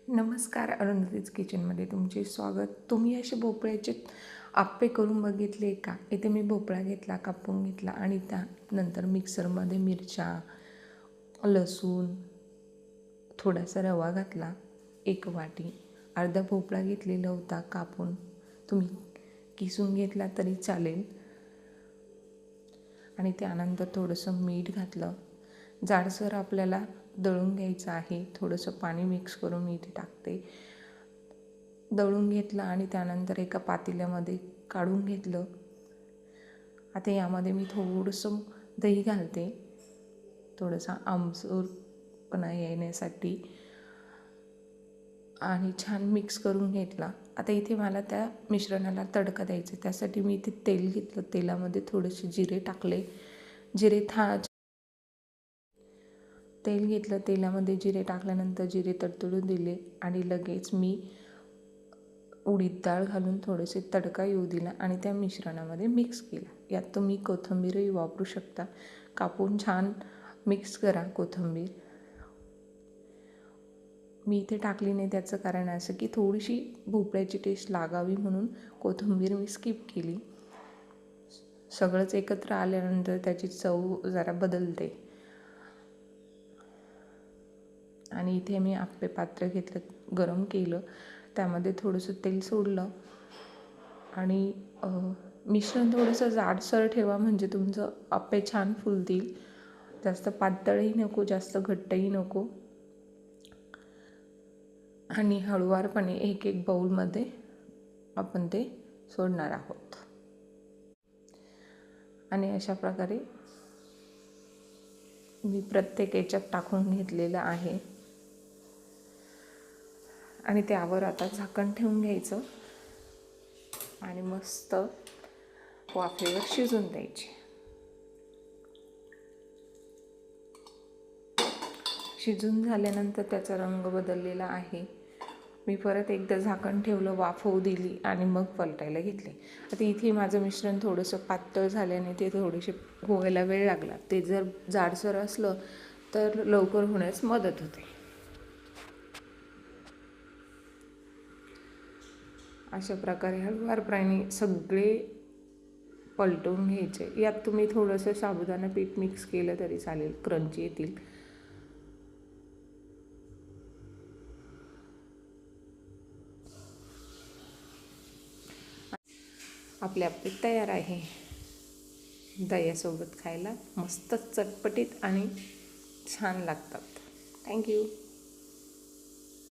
नमस्कार, अरुंधतीज किचनमध्ये तुमचे स्वागत. तुम्ही असे भोपळ्याचे आप्पे करून बघितले का? इथे मी भोपळा घेतला, कापून घेतला आणि त्यानंतर मिक्सरमध्ये मिरच्या, लसूण, थोडासा रवा घातला, 1 वाटी. अर्धा भोपळा घेतलेला होता कापून, तुम्ही किसून घेतला तरी चालेल. आणि त्यानंतर थोडंसं मीठ घातलं. जाडसर आपल्याला दळून घ्यायचं आहे. थोडंसं पाणी मिक्स करून मी इथे टाकते. दळून घेतलं आणि त्यानंतर एका पातेल्यामध्ये काढून घेतलं. आता यामध्ये मी थोडंसं दही घालते, थोडासा आमसूरपणा येण्यासाठी, आणि छान मिक्स करून घेतला. आता इथे मला त्या मिश्रणाला तडका द्यायचा. त्यासाठी मी इथे तेल घेतलं. तेलामध्ये थोडेसे जिरे टाकले. तेल घेतलं, तेलामध्ये जिरे टाकल्यानंतर जिरे तडतडून दिले आणि लगेच मी उडीद डाळ घालून थोडेसे तडका येऊ दिला आणि त्या मिश्रणामध्ये मिक्स केला. यात तुम्ही कोथिंबीरही वापरू शकता. कापून छान मिक्स करा कोथिंबीर. मी इथे टाकली नाही, त्याचं कारण असं की थोडीशी भोपळ्याची टेस्ट लागावी म्हणून कोथिंबीर मी स्किप केली. सगळंच एकत्र आल्यानंतर त्याची चव जरा बदलते. आणि इथे मी आप्पे पात्र घेतलं, गरम केलं, त्यामध्ये थोडंसं तेल सोडलं आणि मिश्रण थोडंसं जाडसर ठेवा म्हणजे तुमचं आप्पे छान फुलतील. जास्त पातळही नको, जास्त घट्टही नको. आणि हळूवारपणे एक एक बाऊलमध्ये आपण ते सोडणार आहोत. आणि अशा प्रकारे मी प्रत्येक याच्यात टाकून घेतलेलं आहे. आणि त्यावर आता झाकण ठेवून घ्यायचं आणि मस्त वाफेवर शिजून द्यायचे. शिजून झाल्यानंतर त्याचा रंग बदललेला आहे. मी परत एकदा झाकण ठेवलं, वाफ होऊ दिली आणि मग पलटायला घेतले. आता इथे माझं मिश्रण थोडंसं पातळ झाल्याने ते थोडेसे व्हायला वेळ लागला. ते जर जाडसर असलं तर लवकर होण्यास मदत होते. अशा प्रकारे हळूवारपणे सगळे पलटवून घ्यायचे. यात तुम्ही थोडंसं साबुदाणा पीठ मिक्स केलं तरी चालेल, क्रंची येतील. आपले आप्पे तयार आहे. दह्यासोबत खायला मस्त चटपटीत आणि छान लागतात. थँक्यू.